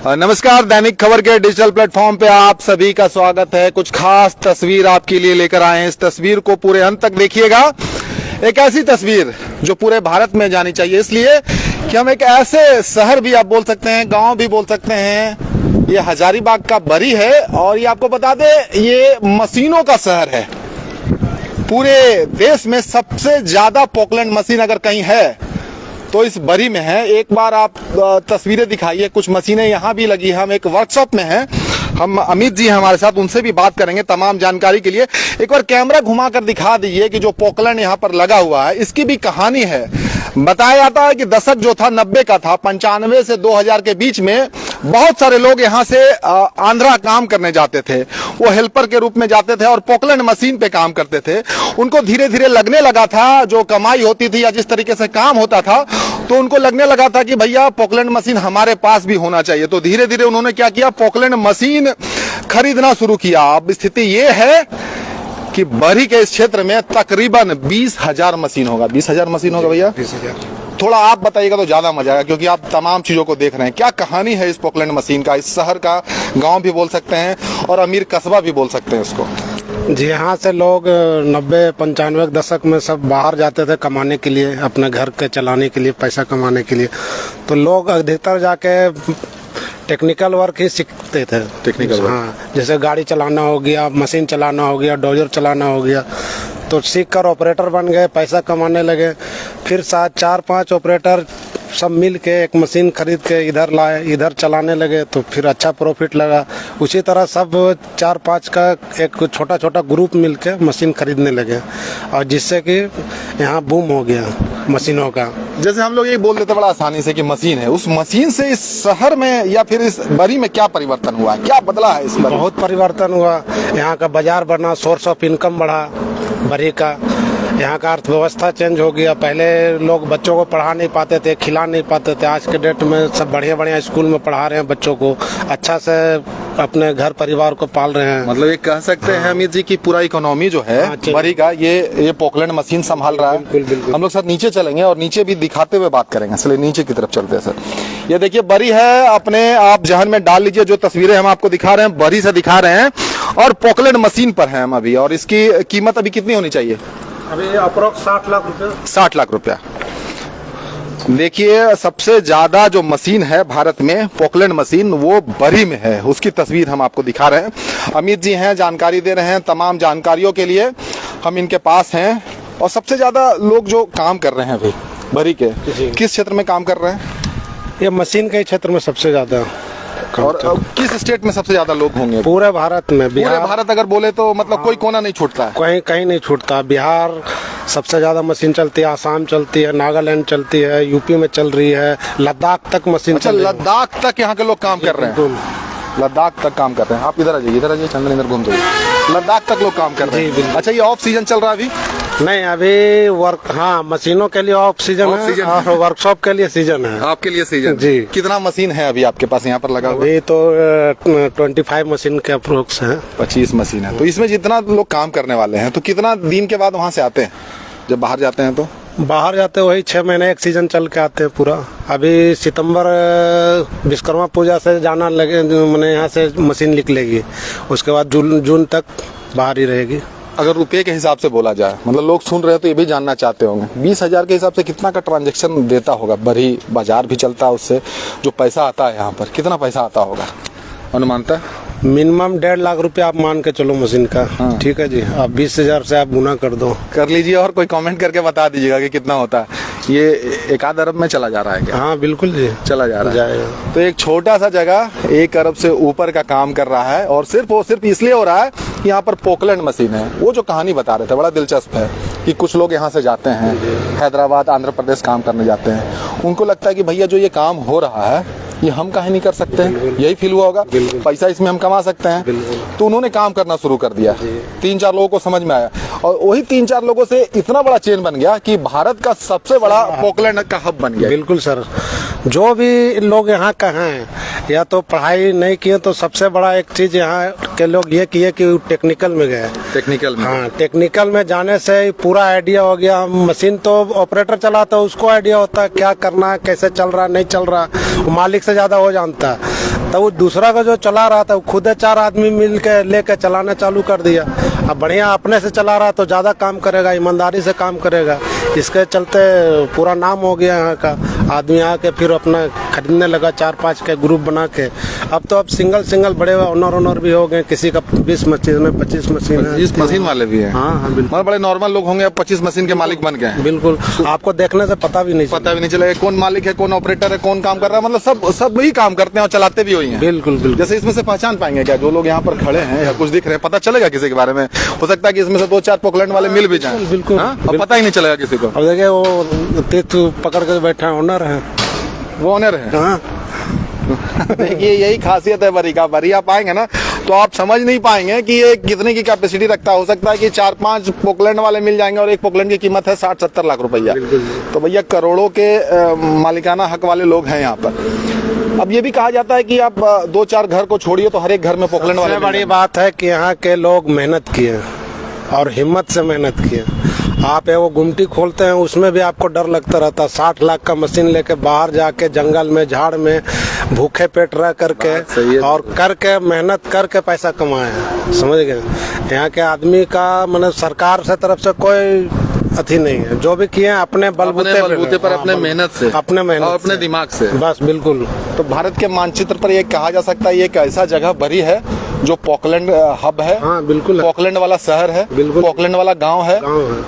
नमस्कार, दैनिक खबर के डिजिटल प्लेटफॉर्म पे आप सभी का स्वागत है। कुछ खास तस्वीर आपके लिए लेकर आए हैं। इस तस्वीर को पूरे अंत तक देखिएगा। एक ऐसी तस्वीर जो पूरे भारत में जानी चाहिए, इसलिए कि हम एक ऐसे शहर भी आप बोल सकते हैं, गांव भी बोल सकते हैं, ये हजारीबाग का बरी है। और ये आपको बता दें, ये मशीनों का शहर है। पूरे देश में सबसे ज्यादा पोकलैंड मशीन अगर कहीं है तो इस बरी में है। एक बार आप तस्वीरें दिखाइए। कुछ मशीनें यहाँ भी लगी हैं। हम एक वर्कशॉप में हैं। हम अमित जी हैं हमारे साथ, उनसे भी बात करेंगे तमाम जानकारी के लिए। एक बार कैमरा घुमा कर दिखा दीजिए कि जो पोकलैंड यहाँ पर लगा हुआ है, इसकी भी कहानी है। बताया जाता है कि दशक जो था 90 का था, 95 से 2000 के बीच में बहुत सारे लोग यहाँ से आंध्रा काम करने जाते थे। वो हेल्पर के रूप में जाते थे और पोकलैंड मशीन पे काम करते थे। उनको धीरे धीरे लगने लगा था, जो कमाई होती थी या जिस तरीके से काम होता था, तो उनको लगने लगा था कि भैया पोकलैंड मशीन हमारे पास भी होना चाहिए। तो धीरे धीरे उन्होंने क्या किया, पोकलैंड मशीन खरीदना शुरू किया। अब स्थिति ये है कि बरी के इस क्षेत्र में तकरीबन 20,000 मशीन होगा। 20,000 मशीन होगा भैया। 20,000। थोड़ा आप बताइएगा तो ज्यादा मजा आएगा, क्योंकि आप तमाम चीजों को देख रहे हैं। क्या कहानी है इस पोकलैंड मशीन का, इस शहर का, गांव भी बोल सकते हैं और अमीर कस्बा भी बोल सकते हैं इसको। जी, यहाँ से लोग 90-95 के दशक में सब बाहर जाते थे कमाने के लिए, अपने घर के चलाने के लिए, पैसा कमाने के लिए। तो लोग अधिकतर जाके टेक्निकल वर्क ही सीखते थे। टेक्निकल वर्क, हाँ, जैसे गाड़ी चलाना हो गया, मशीन चलाना हो गया, डोजर चलाना हो गया। तो सीख कर ऑपरेटर बन गए, पैसा कमाने लगे। फिर साथ 4-5 ऑपरेटर सब मिल के एक मशीन खरीद के इधर लाए, इधर चलाने लगे। तो फिर अच्छा प्रॉफिट लगा। उसी तरह सब 4-5 का एक छोटा छोटा ग्रुप मिल के मशीन खरीदने लगे, और जिससे कि यहाँ बूम हो गया मशीनों का। जैसे हम लोग ये बोल देते बड़ा आसानी से कि मशीन है, उस मशीन से इस शहर में या फिर इस बरी में क्या परिवर्तन हुआ, क्या बदला है? इस बरी बहुत परिवर्तन हुआ। यहाँ का बाजार बढ़ना, सोर्स ऑफ इनकम बढ़ा बरी का। यहाँ का अर्थव्यवस्था चेंज हो गया। पहले लोग बच्चों को पढ़ा नहीं पाते थे, खिला नहीं पाते थे। आज के डेट में सब बढ़िया बढ़िया स्कूल में पढ़ा रहे हैं बच्चों को, अच्छा से अपने घर परिवार को पाल रहे हैं। मतलब ये कह सकते हैं अमित जी की पूरा इकोनॉमी जो है बरी का, ये पोकलैंड मशीन संभाल रहा है। बिल्कुल बिल्कुल। हम लोग साथ नीचे चलेंगे और नीचे भी दिखाते हुए बात करेंगे। चलिए नीचे की तरफ चलते हैं सर। ये देखिए बरी है, अपने आप जहन में डाल लीजिए। जो तस्वीरें हम आपको दिखा रहे हैं बरी से दिखा रहे हैं, और पोकलैंड मशीन पर हैं हम अभी। और इसकी कीमत अभी कितनी होनी चाहिए? अभी अप्रोक्स 60 लाख रुपए। 60 लाख रुपया। देखिए, सबसे ज्यादा जो मशीन है भारत में, पोकलैंड मशीन, वो बरी में है। उसकी तस्वीर हम आपको दिखा रहे हैं। अमित जी हैं, जानकारी दे रहे हैं। तमाम जानकारियों के लिए हम इनके पास हैं। और सबसे ज्यादा लोग जो काम कर रहे हैं अभी बरी के, किस क्षेत्र में काम कर रहे हैं? ये मशीन के क्षेत्र में सबसे ज्यादा। और किस स्टेट में सबसे ज्यादा लोग होंगे? पूरे भारत में। पूरे भारत अगर बोले तो मतलब कोई कोना नहीं छूटता है। कहीं नहीं छूटता। बिहार सबसे ज्यादा मशीन चलती है, आसाम चलती है, नागालैंड चलती है, यूपी में चल रही है, लद्दाख तक मशीन। अच्छा, लद्दाख तक यहाँ के लोग काम कर रहे हैं। लद्दाख तक काम कर रहे हैं। आप इधर आ जाइए, इधर आ जाइए, चंदन इधर घूम जाइए। लद्दाख तक लोग काम कर रहे हैं। अच्छा, ये ऑफ सीजन चल रहा है अभी? नहीं, अभी वर्क, हाँ, मशीनों के लिए ऑफ सीजन है और वर्कशॉप के लिए सीजन है। आपके लिए सीजन जी। कितना मशीन है अभी आपके पास यहाँ पर लगा हुआ? अभी तो 25 मशीन के अप्रोक्स है। 25 मशीन है। तो इसमें जितना लोग काम करने वाले हैं, तो कितना दिन के बाद वहाँ से आते हैं जब बाहर जाते हैं? तो बाहर जाते वही 6 महीने एक सीजन चल के आते हैं पूरा। अभी सितंबर विश्वकर्मा पूजा से जाना लगे, मैंने यहाँ से मशीन निकलेगी। उसके बाद जून तक बाहर ही रहेगी। अगर रुपए के हिसाब से बोला जाए, मतलब लोग सुन रहे हैं तो ये भी जानना चाहते होंगे, 20,000 के हिसाब से कितना का ट्रांजैक्शन देता होगा बरी? बाजार भी चलता है, उससे जो पैसा आता है यहाँ पर कितना पैसा आता होगा अनुमानता? मिनिमम 1.5 लाख रुपया आप मान के चलो मशीन का। हाँ। ठीक है जी। आप 20,000 से आप गुना कर दो, कर लीजिए, और कोई कमेंट करके बता दीजिएगा कि कितना होता है। ये 1 अरब में चला जा रहा है क्या? हाँ बिल्कुल जी, चला जा रहा है। तो एक छोटा सा जगह 1 अरब से ऊपर का काम कर रहा है, और सिर्फ इसलिए हो रहा है कि यहाँ पर पोकलैंड मशीन है। वो जो कहानी बता रहे थे बड़ा दिलचस्प है कि कुछ लोग यहाँ से जाते हैं, हैदराबाद, आंध्र प्रदेश काम करने जाते हैं। उनको लगता है कि भैया जो ये काम हो रहा है ये हम काहे नहीं कर सकते हैं? यही फील हुआ होगा, पैसा इसमें हम कमा सकते हैं। तो उन्होंने काम करना शुरू कर दिया। 3-4 लोगों को समझ में आया, और वही 3-4 लोगों से इतना बड़ा चेन बन गया कि भारत का सबसे बड़ा पोकलैंड का हब बन गया। बिल्कुल सर। जो भी लोग यहाँ का हैं, या तो पढ़ाई नहीं किए, तो सबसे बड़ा एक चीज यहाँ के लोग ये किए कि टेक्निकल में गए। टेक्निकल में, हाँ, टेक्निकल में जाने से पूरा आइडिया हो गया। मशीन तो ऑपरेटर चलाता है, उसको आइडिया होता है क्या करना है, कैसे चल रहा, नहीं चल रहा, मालिक से ज्यादा वो जानता है। तो वो दूसरा का जो चला रहा था वो खुद 4 आदमी मिल के लेके चलाना चालू कर दिया। अब बढ़िया अपने से चला रहा तो ज़्यादा काम करेगा, ईमानदारी से काम करेगा। इसके चलते पूरा नाम हो गया यहाँ का। आदमी आके फिर अपना खरीदने लगा 4-5 के ग्रुप बना के। अब सिंगल बड़े ओनर भी हो गए, किसी का 20 मशीन है, 25 मशीन है। 25 मशीन वाले भी हैं। हाँ बिल्कुल। मतलब बड़े नॉर्मल लोग होंगे, अब 25 मशीन के मालिक बन गए हैं। बिल्कुल, आपको देखने से पता भी नहीं चलेगा कौन मालिक है, कौन ऑपरेटर है, कौन काम कर रहा है। मतलब सब ही काम करते हैं और चलाते भी हुई हैं। बिल्कुल। जैसे इसमें से पहचान पाएंगे क्या जो लोग यहाँ पर खड़े हैं या कुछ दिख रहे हैं, पता चलेगा किसी के बारे में? हो सकता है कि इसमें से 2-4 पोकलैंड वाले मिल भी जाएं। बिल्कुल। अब पता ही नहीं चलेगा किसी को। अब देखिए वो तीर्थ पकड़ कर बैठा ओनर है, वो ओनर है। हाँ। देखिए यही खासियत है बरी का। बरी आप आएंगे ना तो आप समझ नहीं पाएंगे कि ये कितने की कैपेसिटी रखता है। हो सकता है कि 4-5 पोकलैंड वाले मिल जाएंगे और एक पोकलैंड की कीमत है 60-70 लाख रुपया। तो भैया करोड़ों के मालिकाना हक वाले लोग हैं यहाँ पर। अब ये भी कहा जाता है कि आप 2-4 घर को छोड़िए तो हर एक घर में पोकलैंड वाले। बड़ी बात है कि यहाँ के लोग मेहनत किए और हिम्मत से मेहनत किए। आप वो गुमटी खोलते हैं उसमें भी आपको डर लगता रहता। 60 लाख का मशीन लेके बाहर जाके जंगल में झाड़ में भूखे पेट रह करके और करके मेहनत करके पैसा कमाए हैं, समझ गए। यहाँ के आदमी का मतलब सरकार से तरफ से कोई अथी नहीं है। जो भी किए अपने बलबूते पर अपने मेहनत से, अपने दिमाग से। बस बिल्कुल। तो भारत के मानचित्र पर ये कहा जा सकता है ये एक ऐसा जगह बरी है जो पोकलैंड हब है। हाँ बिल्कुल। पोकलैंड वाला शहर है, बिल्कुल। पोकलैंड वाला गांव है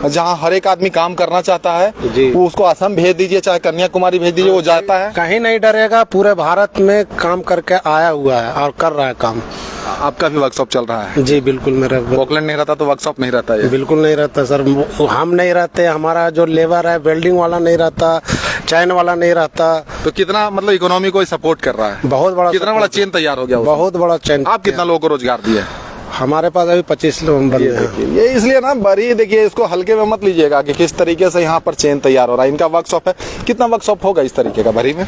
जहां हर एक आदमी काम करना चाहता है। वो उसको असम भेज दीजिए चाहे कन्याकुमारी भेज दीजिए, वो जाता है, कहीं नहीं डरेगा। पूरे भारत में काम करके आया हुआ है और कर रहा है काम। आपका भी वर्कशॉप चल रहा है? जी बिल्कुल। मेरा पोकलैंड नहीं रहता तो वर्कशॉप नहीं रहता है? बिल्कुल नहीं रहता सर। हम नहीं रहते, हमारा जो लेबर है वेल्डिंग वाला नहीं रहता, चैन वाला नहीं रहता। तो कितना मतलब इकोनॉमी को सपोर्ट कर रहा है? बहुत बड़ा। कितना बड़ा चेन तैयार हो गया? बहुत बड़ा चेन। आप कितना लोगों को रोजगार दिए? हमारे पास अभी 25 लोग बंदे हैं। ये इसलिए ना बरी, देखिए इसको हल्के में मत लीजिएगा कि किस तरीके से यहाँ पर चेन तैयार हो रहा है। इनका वर्कशॉप है। कितना वर्कशॉप होगा इस तरीके का बरी में?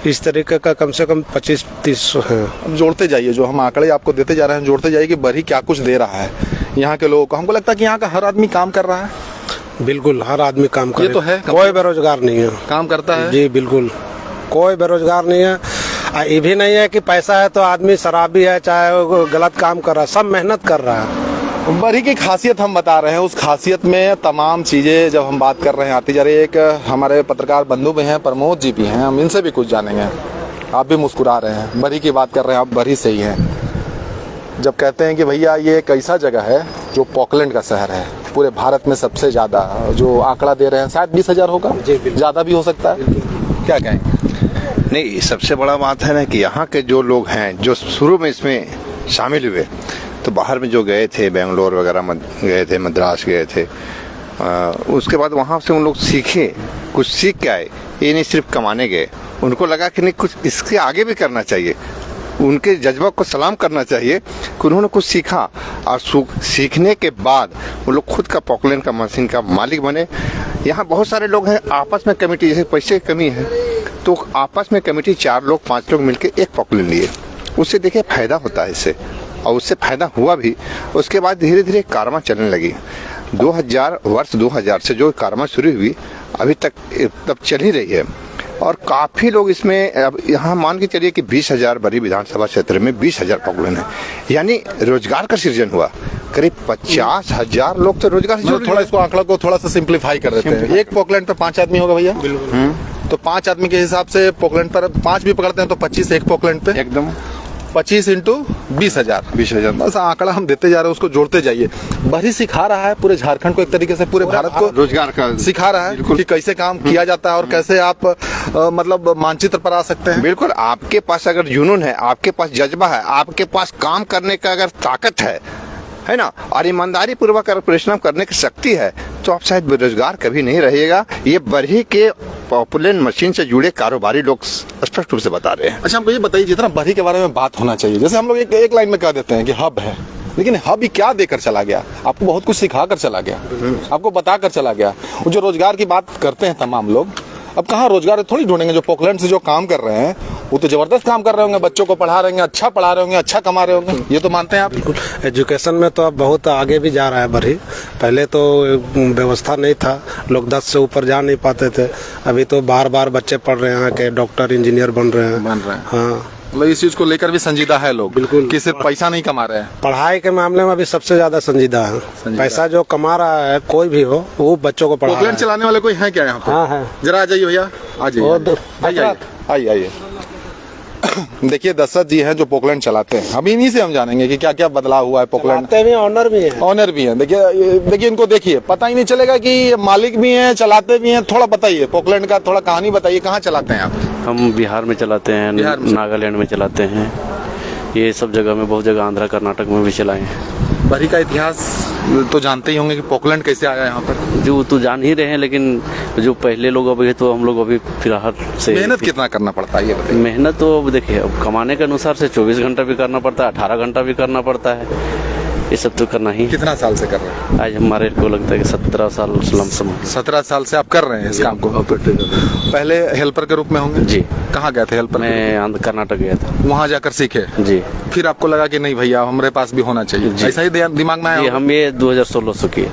इस तरीके का कम से कम 25-30 है। अब जोड़ते जाइए, जो हम आंकड़े आपको देते जा रहे हैं जोड़ते जाइए कि बरी क्या कुछ दे रहा है यहाँ के लोगों को। हमको लगता है कि यहाँ का हर आदमी काम कर रहा है। बिल्कुल, हर आदमी काम कर। ये तो है, कोई बेरोजगार नहीं है, काम करता है। जी बिल्कुल, कोई बेरोजगार नहीं है। ये भी नहीं है कि पैसा है तो आदमी शराबी है, चाहे वो गलत काम कर रहा है। सब मेहनत कर रहा है। बरी की खासियत हम बता रहे हैं। उस खासियत में तमाम चीजें जब हम बात कर रहे हैं आती जा रही है। एक हमारे पत्रकार बंधु भी हैं, प्रमोद जी भी हैं, हम इनसे भी कुछ जानेंगे। आप भी मुस्कुरा रहे हैं, बरी की बात कर रहे हैं, आप बरी से ही हैं। जब कहते हैं कि भैया ये एक ऐसा जगह है जो पोकलैंड का शहर है, पूरे भारत में सबसे ज्यादा, जो आंकड़ा दे रहे हैं शायद 20,000 होगा, ज्यादा भी हो सकता है, क्या कहें? नहीं, सबसे बड़ा बात है ना कि यहाँ के जो लोग हैं जो शुरू में इसमें शामिल हुए तो बाहर में जो गए थे, बेंगलोर वगैरह गए थे, मद्रास गए थे, उसके बाद वहाँ से उन लोग सीखे, कुछ सीख के आए। ये नहीं सिर्फ कमाने गए, उनको लगा कि नहीं कुछ इसके आगे भी करना चाहिए। उनके जज्बा को सलाम करना चाहिए कि उन्होंने कुछ सीखा और सीखने के बाद वो लोग खुद का पोकलैंड का मशीन का मालिक बने। यहाँ बहुत सारे लोग हैं आपस में कमेटी, जैसे पैसे की कमी है तो आपस में कमेटी 4 लोग 5 लोग मिलकर एक पोकलैंड लिए। उससे देखिए फायदा होता है इससे, और उससे फायदा हुआ भी। उसके बाद धीरे धीरे कारमा चलने लगी। 2000 से जो कारमा शुरू हुई अभी तक तब चल ही रही है। और काफी लोग इसमें, अब यहाँ मान के चलिए कि 20,000 बरी विधानसभा क्षेत्र में 20,000 पोकलैंड है, यानी रोजगार का सृजन हुआ। करीब 50,000 लोग तो रोजगार से। थोड़ा इसको आंकड़ा को थोड़ा सा सिंप्लीफाई कर देते हैं। एक पोकलैंड पे 5 आदमी होगा भैया? तो 5 आदमी के हिसाब से पोकलैंड पर 5 भी पकड़ते हैं तो 25 एक पोकलैंड पे, एकदम 25 इंटू 20,000। बस आंकड़ा हम देते जा रहे हैं, उसको जोड़ते जाइए। बरी सिखा रहा है पूरे झारखंड को, एक तरीके से पूरे भारत को रोजगार का सिखा रहा है कि कैसे काम किया जाता है और कैसे आप मतलब मानचित्र पर आ सकते हैं। बिल्कुल, आपके पास अगर जुनून है, आपके पास जज्बा है, आपके पास काम करने का अगर ताकत है ना, और ईमानदारी पूर्वक परिश्रम करने की शक्ति है, तो आप शायद बेरोजगार कभी नहीं रहिएगा। ये बरही के पोकलैंड मशीन से जुड़े कारोबारी लोग स्पष्ट रूप से बता रहे हैं। अच्छा, हमको ये बताइए, जितना बरी के बारे में बात होना चाहिए, जैसे हम लोग एक लाइन में कह देते हैं कि हब है, लेकिन हब ही क्या देकर चला गया? आपको बहुत कुछ सिखा कर चला गया, आपको बता कर चला गया। वो जो रोजगार की बात करते हैं तमाम लोग, अब कहाँ रोजगार थोड़ी ढूंढेंगे। जो पोकलैंड से जो काम कर रहे हैं वो तो जबरदस्त काम कर रहे होंगे, बच्चों को पढ़ा रहे होंगे, अच्छा पढ़ा रहे होंगे, अच्छा कमा रहे होंगे, ये तो मानते हैं आप? बिल्कुल, एजुकेशन में तो अब बहुत आगे भी जा रहा है बरी। पहले तो व्यवस्था नहीं था, लोग 10 से ऊपर जा नहीं पाते थे। अभी तो बार बच्चे पढ़ रहे हैं कि डॉक्टर इंजीनियर बन रहे हैं। हाँ, मतलब इस चीज को लेकर भी संजीदा है लोग, बिल्कुल। कि सिर्फ पैसा नहीं कमा रहे हैं। पढ़ाई के मामले में अभी सबसे ज्यादा संजीदा है। पैसा जो कमा रहा है कोई भी हो, वो बच्चों को पढ़ा रहा पोकलैंड है। चलाने वाले कोई है क्या यहाँ पे? हाँ है। जरा आ जाइए भैया, आ जाइए, आइए आइए आइए। देखिए दशरथ जी हैं जो पोकलैंड चलाते हैं। अभी इन्हीं से हम जानेंगे कि क्या क्या बदलाव हुआ है पोकलैंड। चलाते भी, ऑनर भी है। ऑनर भी हैं। देखिए इनको देखिए, पता ही नहीं चलेगा कि ये मालिक भी हैं, चलाते भी हैं। थोड़ा बताइए पोकलैंड का, थोड़ा कहानी बताइए, कहाँ चलाते हैं आप? हम बिहार में चलाते हैं, बिहार में नागालैंड में चलाते हैं, ये सब जगह में, बहुत जगह आंध्रा कर्नाटक में भी चलाए हैं। बरी का इतिहास तो जानते ही होंगे कि पोकलैंड कैसे आया यहाँ पर। जो तो जान ही रहे हैं, लेकिन जो पहले लोग अभी तो हम लोग अभी फिलहाल से मेहनत कितना करना पड़ता है ये बताइए। मेहनत तो अब देखिए, अब कमाने के अनुसार से 24 घंटा भी करना पड़ता है, 18 घंटा भी करना पड़ता है, ये सब तो करना ही। कितना साल से कर रहे हैं? आज हमारे को लगता है कि 17 साल लमसम। 17 साल से आप कर रहे हैं इस काम को। पहले हेल्पर के रूप में होंगे जी। कहाँ गए थे हेल्पर? मैं आंध्र कर्नाटक गया था। वहाँ जाकर सीखे, जी फिर आपको लगा कि नहीं भैया हमारे पास भी होना चाहिए, ऐसा ही दिमाग में जी। आया? हम ये 2016 से किए।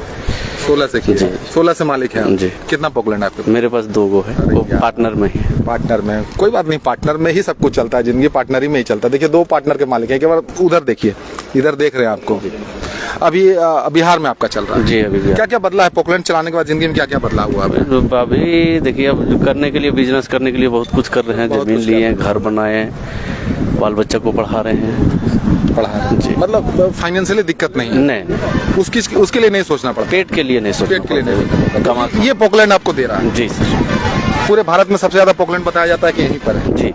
16 से किए? 16 से मालिक हैं जी। कितना पोकलैंड है आपके? मेरे पास 2 गो है, वो यार। पार्टनर में ही है। पार्टनर में कोई बात नहीं, पार्टनर में ही सब कुछ चलता है, जिंदगी पार्टनरी में ही चलता है। देखिए 2 पार्टनर के मालिक हैं। एक बार उधर देखिए, इधर देख रहे हैं आपको। अभी बिहार में आपका चल रहा है जी। अभी भी क्या क्या बदला है पोकलैंड चलाने के बाद? जिंदगी में क्या क्या बदलाव हुआ अभी? अभी देखिए, अब जो करने के लिए, बिजनेस करने के लिए बहुत कुछ कर रहे हैं। बहुत जमीन कुछ लिए हैं, घर बनाए हैं, बाल बच्चा को पढ़ा रहे हैं। पढ़ा है जी। मतलब फाइनेंशियली दिक्कत नहीं है? नहीं, उसके लिए नहीं सोचना पड़ता। पेट के लिए नहीं सोचना पेट के लिए पड़ता नहीं है। सोचना पड़ता। ये पोकलैंड आपको दे रहा है? जी सर। पूरे भारत में सबसे ज्यादा पोकलैंड बताया जाता है कि यहीं पर है। जी।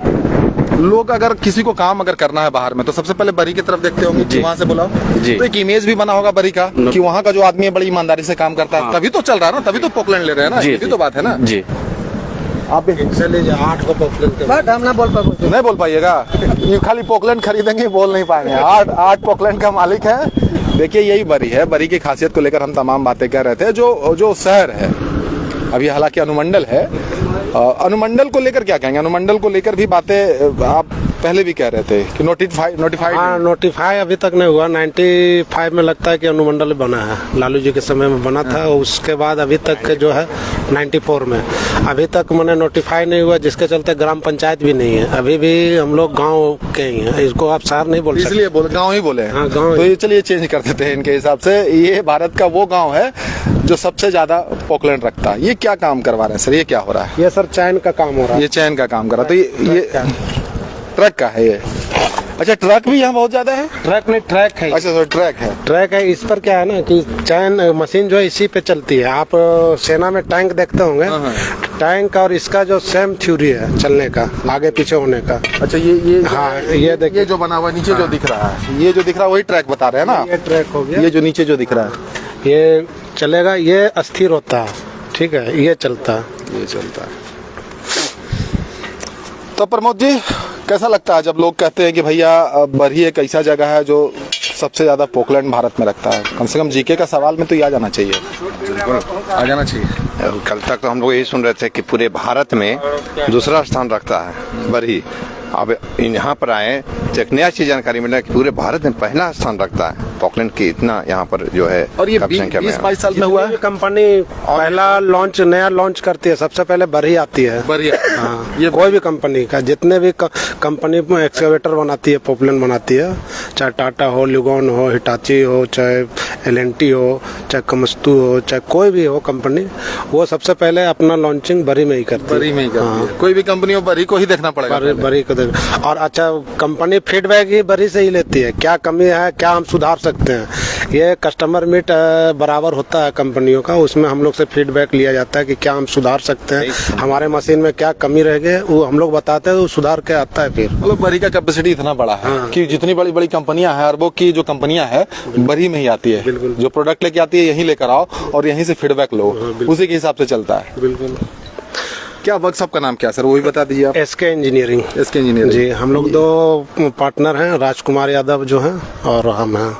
लोग अगर किसी को काम अगर करना है बाहर में तो सबसे पहले बरी की तरफ देखते होंगे कि जी। वहाँ से बुलाओ। जी। तो एक इमेज भी बना होगा बरी का कि वहाँ का जो आदमी है बड़ी ईमानदारी से काम करता है। हाँ। तभी तो चल रहा है ना, तभी तो पोकलैंड ले रहे हैं ना। जी, ये भी तो बात है ना। जी। आप भी चलिए 8 को पोकलैंड हम ना बोल पाएंगे। नहीं बोल पाइएगा, ये खाली पोकलैंड खरीदेंगे, बोल नहीं पाएंगे। 8 पोकलैंड का मालिक है। देखिए यही बरी है। बरी की खासियत को लेकर हम तमाम बातें कर रहे थे। जो शहर है, अभी हालांकि अनुमंडल है, अनुमंडल को लेकर क्या कहेंगे? अनुमंडल को लेकर भी बातें आप पहले भी कह रहे थे कि नोटिफाइड। हाँ, नोटिफाई अभी तक नहीं हुआ। 95 में लगता है कि अनुमंडल बना है, लालू जी के समय में बना था। उसके बाद अभी तक जो है 94 में अभी तक मैंने नोटिफाई नहीं हुआ, जिसके चलते ग्राम पंचायत भी नहीं है। अभी भी हम लोग गांव के ही हैं, इसको आप शहर नहीं बोल सकते। इसलिए गाँव ही बोले हैं। हाँ, गाँव तो ये चलिए चेंज कर देते हैं इनके हिसाब से। ये भारत का वो गाँव है जो सबसे ज्यादा पोकलैंड रखता है। ये क्या काम करवा रहे हैं सर? ये क्या हो रहा है? ये सर चैन का काम हो रहा है। ये चैन का काम कर रहा है। तो ये ट्रक का है ये? अच्छा, ट्रक भी यहाँ बहुत ज्यादा है? ट्रक नहीं, ट्रैक है। अच्छा सर, ट्रक है। ट्रैक है। इस पर क्या है ना कि चैन मशीन जो है इसी पे चलती है। आप सेना में टैंक देखते होंगे, टैंक और इसका जो सेम थ्योरी है चलने का, आगे पीछे होने का। अच्छा, ये हाँ, ये देखिए, ये जो बना हुआ नीचे जो दिख रहा है, ये जो दिख रहा है वही ट्रैक बता रहे हैं ना? ये ट्रैक हो गया। ये जो नीचे जो दिख रहा है ये चलेगा, ये अस्थिर होता है, ठीक है, ये चलता है। ये चलता है। तो प्रमोद जी, कैसा लगता है जब लोग कहते हैं कि भैया बरही एक ऐसा जगह है जो सबसे ज्यादा पोकलैंड भारत में रखता है? कम से कम जीके का सवाल में तो ये आ जाना चाहिए। आ जाना चाहिए। कल तक तो हम लोग यही सुन रहे थे कि पूरे भारत में दूसरा स्थान रखता है बरही। अब यहाँ पर आए तो एक नया चीज जानकारी मिला कि पूरे भारत में पहला स्थान रखता है पोकलैंड की। इतना यहाँ पर जो है और ये कम संख्या में 20-22 साल में हुआ है। कंपनी पहला नया लॉन्च करती है, सबसे पहले बरही आती है। बढ़िया। हाँ, ये कोई भी कंपनी का, जितने भी कंपनी में एक्सकेवेटर बनाती है, पोकलैंड बनाती है, चाहे टाटा हो, ल्यूगॉन हो, हिटाची हो, चाहे एल&टी हो, चाहे कमस्तू हो, चाहे कोई भी हो कंपनी, वो सबसे पहले अपना लॉन्चिंग बरी में ही करती है। बरी में ही करती है। कोई भी कंपनी हो, बरी को ही देखना पड़ेगा। बरी को और अच्छा, कंपनी फीडबैक ही बरी से ही लेती है, क्या कमी है, क्या हम सुधार सकते हैं। ये कस्टमर मीट बराबर होता है कंपनियों का, उसमें हम लोग से फीडबैक लिया जाता है कि क्या हम सुधार सकते हैं, हमारे मशीन में क्या कमी रह गई, वो हम लोग बताते हैं, वो सुधार के आता है। फिर मतलब बरी का कैपेसिटी इतना बड़ा है कि जितनी बड़ी बड़ी कंपनियां हैं, अरबों की जो कंपनियां हैं, बरी में ही आती है। जो प्रोडक्ट लेके आती है यहीं लेकर आओ और यहीं से फीडबैक लो, उसी के हिसाब से चलता है। बिल्कुल। क्या वर्कशॉप का नाम क्या है सर, वो भी बता दीजिए आप। SK engineering. एसके इंजीनियरिंग जी, हम लोग 2 पार्टनर हैं, राजकुमार यादव जो हैं और हम हैं,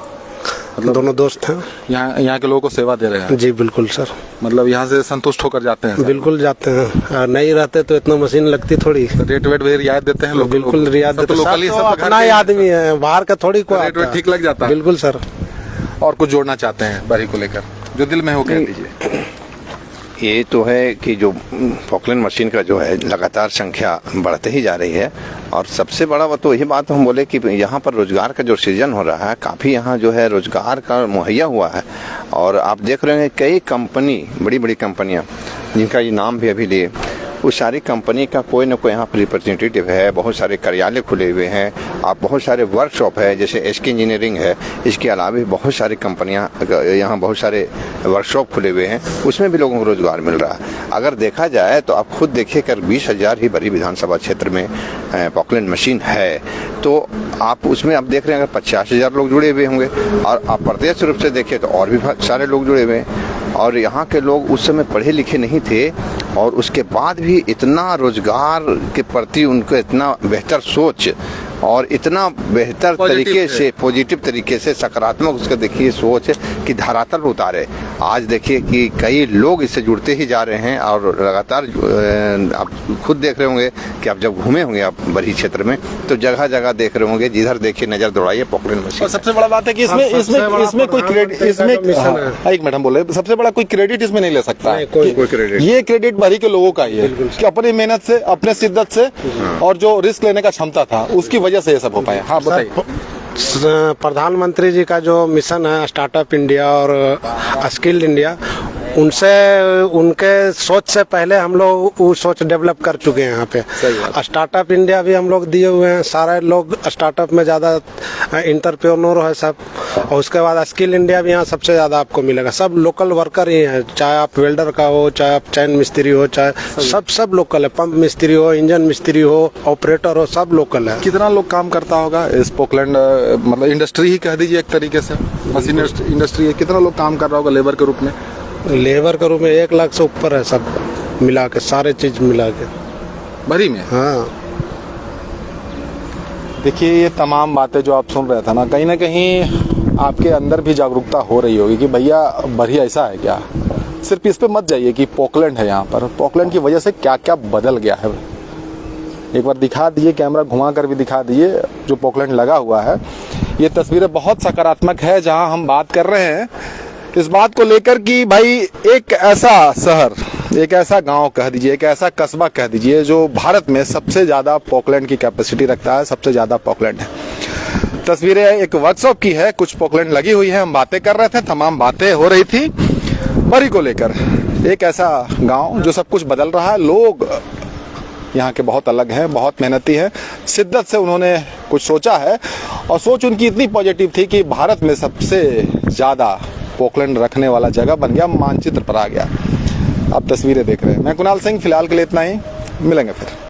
मतलब दोनों दोस्त हैं। यहाँ के लोगों को सेवा दे रहे हैं? जी बिल्कुल सर। मतलब यहाँ से संतुष्ट होकर जाते हैं? बिल्कुल जाते हैं, नहीं रहते तो इतना मशीन लगती थोड़ी। रेट वेट भी रियायत देते हैं लोग? बिल्कुल रियायत देते हैं, लोकली सब तो अपना ही आदमी है, बाहर का थोड़ी कोई रेट वेट ठीक लग जाता है? बिल्कुल सर। और कुछ जोड़ना चाहते हैं बरी को लेकर जो दिल में हो, कह दीजिए। ये तो है कि जो पॉकलैंड मशीन का जो है लगातार संख्या बढ़ते ही जा रही है, और सबसे बड़ा वो तो यही बात हम बोले कि यहाँ पर रोजगार का जो सृजन हो रहा है, काफ़ी यहाँ जो है रोजगार का मुहैया हुआ है। और आप देख रहे हैं कई कंपनी, बड़ी बड़ी कंपनियाँ जिनका ये नाम भी अभी लिए, उस सारी कंपनी का कोई ना कोई यहाँ पर रिप्रेजेंटेटिव है, बहुत सारे कार्यालय खुले हुए हैं, आप बहुत सारे वर्कशॉप है, जैसे एसके इंजीनियरिंग है, इसके अलावा भी बहुत सारी कंपनियाँ यहाँ, बहुत सारे वर्कशॉप खुले हुए हैं, उसमें भी लोगों को रोजगार मिल रहा है। अगर देखा जाए तो आप खुद देखिए कर 20,000 ही बड़ी विधानसभा क्षेत्र में पॉकलैंड मशीन है, तो आप उसमें आप देख रहे हैं अगर 50,000 लोग जुड़े हुए होंगे, और आप प्रत्यक्ष रूप से देखिए तो और भी सारे लोग जुड़े हुए हैं। और यहाँ के लोग उस समय पढ़े लिखे नहीं थे, और उसके बाद भी इतना रोजगार के प्रति उनको इतना बेहतर सोच और इतना बेहतर तरीके से, पॉजिटिव तरीके से, सकारात्मक उसका देखिए सोच कि धरातल पर उतारे। आज देखिए कि कई लोग इससे जुड़ते ही जा रहे हैं, और लगातार आप खुद देख रहे होंगे कि आप जब घूमे होंगे आप बड़ी क्षेत्र में, तो जगह जगह देख रहे होंगे, जिधर देखिए नजर दौड़ाइए पॉकलैंड मशीन। और सबसे बड़ा बात है कि इसमें कोई क्रेडिट, इसमें एक मिनट हम बोले, सबसे बड़ा कोई क्रेडिट इसमें नहीं ले सकता है, कोई क्रेडिट, ये क्रेडिट भरी के लोगों का ही है कि अपनी मेहनत से, अपने शिद्दत से और जो रिस्क लेने का क्षमता था उसकी वजह से ये सब हो पाया। हाँ बताइए। प्रधानमंत्री जी का जो मिशन है स्टार्टअप इंडिया और स्किल्ड इंडिया, उनसे, उनके सोच से पहले हम लोग वो सोच डेवलप कर चुके हैं यहाँ पे। स्टार्टअप इंडिया भी हम लोग दिए हुए हैं, सारे लोग स्टार्टअप में ज़्यादा इंटरप्रेन्योर है सब। और उसके बाद स्किल इंडिया भी यहाँ सबसे ज़्यादा आपको मिलेगा, सब लोकल वर्कर ही हैं, चाहे आप वेल्डर का हो, चाहे आप चैन मिस्त्री हो, चाहे सब लोकल है, पंप मिस्त्री हो, इंजन मिस्त्री हो, ऑपरेटर हो, सब लोकल है। कितना लोग काम करता होगा इस पॉकलैंड, मतलब इंडस्ट्री ही कह दीजिए एक तरीके से, मशीन इंडस्ट्री है, कितना लोग काम कर रहा होगा लेबर के रूप में? लेबर के रूप में 1 लाख से ऊपर है, सब मिला के, सारे चीज मिला के भरी में। हाँ देखिए ये तमाम बातें जो आप सुन रहे थे ना कहीं आपके अंदर भी जागरूकता हो रही होगी कि भैया भरी ऐसा है क्या। सिर्फ इस पे मत जाइए कि पॉकलैंड है यहाँ पर, पॉकलैंड की वजह से क्या क्या बदल गया है। एक बार दिखा दिए, कैमरा घुमा कर भी दिखा दिए जो पॉकलैंड लगा हुआ है। ये तस्वीरें बहुत सकारात्मक है जहाँ हम बात कर रहे हैं इस बात को लेकर कि भाई एक ऐसा शहर, एक ऐसा गांव कह दीजिए, एक ऐसा कस्बा कह दीजिए जो भारत में सबसे ज़्यादा पॉकलैंड की कैपेसिटी रखता है, सबसे ज़्यादा पॉकलैंड है। तस्वीरें एक वर्कशॉप की है, कुछ पॉकलैंड लगी हुई है, हम बातें कर रहे थे, तमाम बातें हो रही थी बरी को लेकर। एक ऐसा गांव जो सब कुछ बदल रहा है, लोग यहाँ के बहुत अलग हैं, बहुत मेहनती हैं, शिद्दत से उन्होंने कुछ सोचा है, और सोच उनकी इतनी पॉजिटिव थी कि भारत में सबसे ज़्यादा पॉकलैंड रखने वाला जगह बन गया, मानचित्र पर आ गया। आप तस्वीरें देख रहे हैं। मैं कुणाल सिंह, फिलहाल के लिए इतना ही, मिलेंगे फिर।